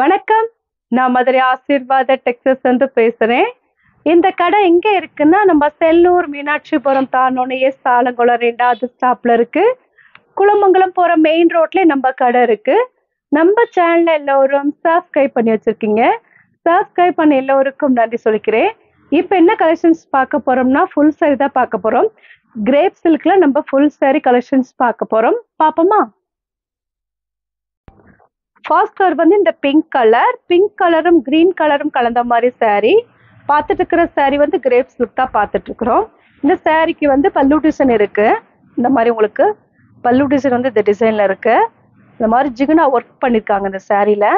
வணக்கம். நான் மதுரை ஆசீர்வாத டெக்ஸஸ் வந்து பேசுறேன். இந்த கடை எங்க இருக்குன்னா, நம்ம செல்லூர் மீனாட்சிபுரம் தாண்டோனே சாலங்குளம் 2வது ஸ்டாப்ல இருக்கு. குளமங்கலம் போற மெயின் ரோட்ல நம்ம கடை இருக்கு. நம்ம சேனல்ல எல்லோரும் சப்ஸ்கிரைப் பண்ணி வச்சிருக்கீங்க. சப்ஸ்கிரைப் பண்ண எல்லோருக்கும் நன்றி சொல்லிக்கிறேன். இப்போ என்ன கலெக்ஷன்ஸ் பார்க்க போறோம்னா, ஃபுல் சாரி தான் பார்க்க போறோம். கிரேப் சில்க்ல நம்ம ஃபுல் சாரி கலெக்ஷன்ஸ் பார்க்க போறோம். பாப்போமா? ஃபர்ஸ்ட் கலர் வந்து இந்த பிங்க் கலரும் கிரீன் கலரும் கலந்த மாதிரி சாரி. பார்த்துட்டு இருக்கிற சாரி வந்து கிரேப் சில்க் தான் பார்த்துட்டு இருக்கிறோம். இந்த சாரிக்கு வந்து பல்லு டிசைன் இருக்கு. இந்த மாதிரி உங்களுக்கு பல்லு டிசைன் வந்து இந்த டிசைன்ல இருக்கு. இந்த மாதிரி ஜிகுனா ஒர்க் பண்ணிருக்காங்க இந்த சாரியில.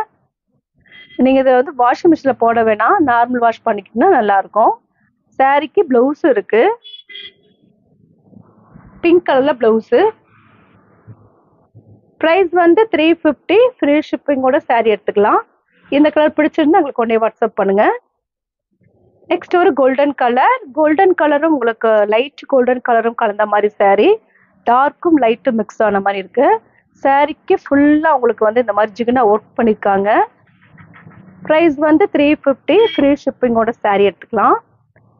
நீங்க இதை வந்து வாஷிங் மிஷின்ல போட வேணாம், நார்மல் வாஷ் பண்ணிக்கிட்டா நல்லா இருக்கும். சாரிக்கு பிளவுஸ் இருக்கு, பிங்க் கலர்ல பிளவுஸ். ப்ரைஸ் வந்து 350, ஃப்ரீ ஷிப்பிங்கோட சாரி எடுத்துக்கலாம். இந்த கலர் பிடிச்சிருந்தா உங்களுக்கு உடனே வாட்ஸ்அப் பண்ணுங்க. நெக்ஸ்ட் ஒரு கோல்டன் கலரும் உங்களுக்கு லைட் கோல்டன் கலரும் கலந்த மாதிரி சாரி. டார்க்கும் லைட்டும் மிக்ஸ் ஆன மாதிரி இருக்கு. சாரிக்கு ஃபுல்லாக உங்களுக்கு வந்து இந்த மாதிரி ஜிகுனா ஒர்க் பண்ணியிருக்காங்க. ப்ரைஸ் வந்து 350, ஃப்ரீ ஷிப்பிங்கோட சாரி எடுத்துக்கலாம்.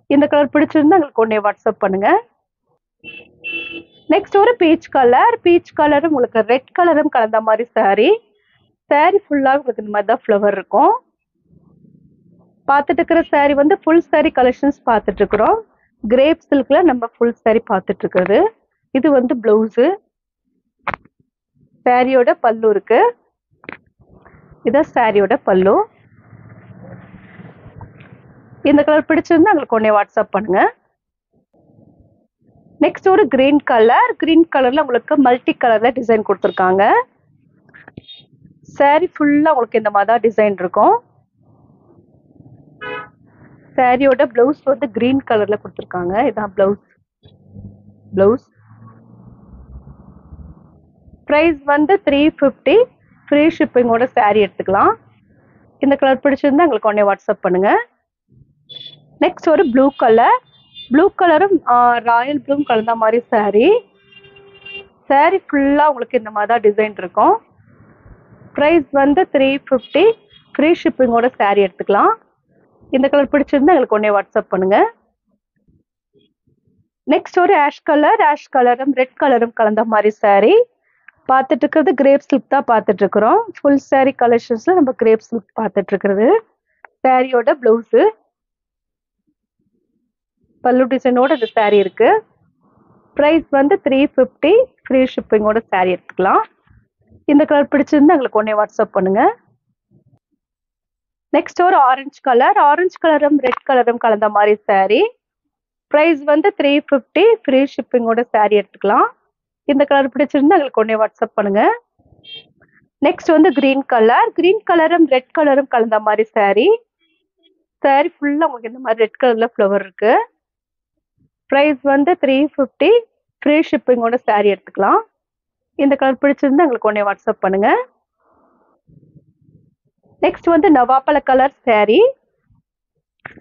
இந்த கலர் பிடிச்சிருந்தா உங்களுக்கு உடனே வாட்ஸ்அப் பண்ணுங்க. நெக்ஸ்ட் ஒரு பீச் கலரும் உங்களுக்கு ரெட் கலரும் கலந்த மாதிரி சாரி. சாரி ஃபுல்லாக உங்களுக்கு இந்த மாதிரி தான் ஃப்ளவர் இருக்கும். பார்த்துட்டு இருக்கிற சாரி வந்து ஃபுல் சாரி கலெக்ஷன்ஸ் பார்த்துட்டு இருக்கிறோம். கிரேப் சில்க்ல நம்ம ஃபுல் சாரி பார்த்துட்டு இருக்கிறது. இது வந்து பிளவுஸு. சாரியோட பல்லு இருக்கு. இதான் சாரியோட பல்லு. இந்த கலர் பிடிச்சிருந்தா உங்களுக்கு உடனே வாட்ஸ்அப் பண்ணுங்க. நெக்ஸ்ட் ஒரு கிரீன் கலர்ல உங்களுக்கு மல்டி கலர்ல டிசைன் கொடுத்துருக்காங்க. சாரி ஃபுல்லா உங்களுக்கு இந்த மாதிரி தான் டிசைன் இருக்கும். சாரியோட பிளவுஸ் வந்து கிரீன் கலர்ல கொடுத்துருக்காங்க. இதான் பிளவுஸ். பிரைஸ் வந்து 350, ஃப்ரீ ஷிப்பிங்கோட சாரி எடுத்துக்கலாம். இந்த கலர் பிடிச்சிருந்தா உங்களுக்கு உடனே வாட்ஸ்அப் பண்ணுங்க. நெக்ஸ்ட் ஒரு ப்ளூ கலரும் ராயல் ப்ளூ கலந்த மாதிரி சாரி. சாரி ஃபுல்லா உங்களுக்கு இந்த மாதிரி தான் டிசைன் இருக்கும். ப்ரைஸ் வந்து 350, ஃப்ரீ ஷிப்பிங்கோட சாரி எடுத்துக்கலாம். இந்த கலர் பிடிச்சிருந்தா எங்களுக்கு உடனே வாட்ஸ்அப் பண்ணுங்க. நெக்ஸ்ட் ஒரு ஆஷ் கலரும் ரெட் கலரும் கலந்த மாதிரி சாரி. பார்த்துட்டு இருக்கிறது கிரேப் சில்க் தான் பார்த்துட்டு இருக்கிறோம். ஃபுல் சாரி கலெக்ஷன்ஸ்ல நம்ம கிரேப் சில்க் பார்த்துட்டு இருக்கிறது. சாரியோட பிளவுஸு, பல்லு டிசைனோட இந்த சாரி இருக்கு. ப்ரைஸ் வந்து 350, ஃப்ரீ ஷிப்பிங்கோட சாரி எடுத்துக்கலாம். இந்த கலர் பிடிச்சிருந்தா எங்களுக்கு உடனே வாட்ஸ்அப் பண்ணுங்க. நெக்ஸ்ட் ஒரு ஆரஞ்சு கலரும் ரெட் கலரும் கலந்த மாதிரி சாரி. ப்ரைஸ் வந்து 350, ஃப்ரீ ஷிப்பிங்கோட சாரி எடுத்துக்கலாம். இந்த கலர் பிடிச்சிருந்தா எங்களுக்கு உடனே வாட்ஸ்அப் பண்ணுங்க. நெக்ஸ்ட் வந்து கிரீன் கலரும் ரெட் கலரும் கலந்த மாதிரி சாரி. சாரி ஃபுல்லா உங்களுக்கு இந்த மாதிரி ரெட் கலர்ல ஃப்ளவர் இருக்கு. ப்ரைஸ் வந்து 350, ஃப்ரீ ஷிப்பிங்கோட சாரி எடுத்துக்கலாம். இந்த கலர் பிடிச்சிருந்தா எங்களுக்கு உடனே வாட்ஸ்அப் பண்ணுங்க. நெக்ஸ்ட் வந்து நவாப்பழ கலர் சாரி.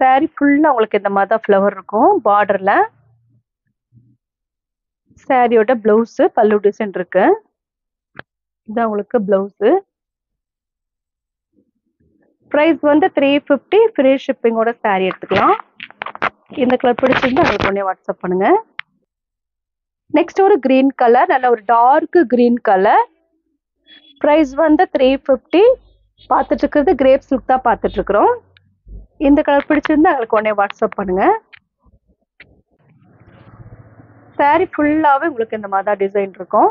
சாரி ஃபுல்லா உங்களுக்கு இந்த மாதிரி தான் ஃப்ளவர் இருக்கும் பார்டர்ல. சாரியோட பிளவுஸ், பல்லு டிசைன் இருக்கு. இதான் உங்களுக்கு பிளவுஸ். ப்ரைஸ் வந்து 350, ஃப்ரீ ஷிப்பிங்கோட சாரி எடுத்துக்கலாம். இந்த கலர் பிடிச்சிருந்தா உங்களுக்கு உடனே வாட்ஸ்அப் பண்ணுங்க. நெக்ஸ்ட் ஒரு கிரீன் கலர், நல்ல ஒரு டார்க் கிரீன் கலர். ப்ரைஸ் வந்து 350. பார்த்துட்டு இருக்கிறது கிரேப் சில்க் தான் பார்த்துட்டு இருக்கிறோம். இந்த கலர் பிடிச்சிருந்தா எங்களுக்கு உடனே வாட்ஸ்அப் பண்ணுங்க. சாரி ஃபுல்லாவே உங்களுக்கு இந்த மாதிரி தான் டிசைன் இருக்கும்.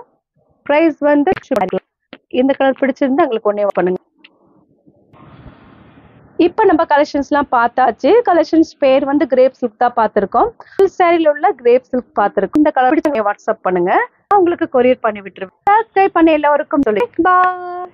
ப்ரைஸ் வந்து இந்த கலர் பிடிச்சிருந்தா எங்களுக்கு உடனே பண்ணுங்க. இப்போ நம்ம கலெக்ஷன்ஸ்லாம் பார்த்தாச்சு. கலெக்ஷன்ஸ் பேர் வந்து கிரேப் சில்க் தான் பார்த்துருக்கோம். ஃபுல் சாரியில் உள்ள கிரேப் சில்க் பார்த்துருக்கோம். இந்த கலர் பிடிச்ச வாட்ஸ்அப் பண்ணுங்க, உங்களுக்கு கொரியர் பண்ணி விட்டுருவேன். சப்ஸ்கிரைப் பண்ண எல்லாருக்கும் சொல்லி பாய்.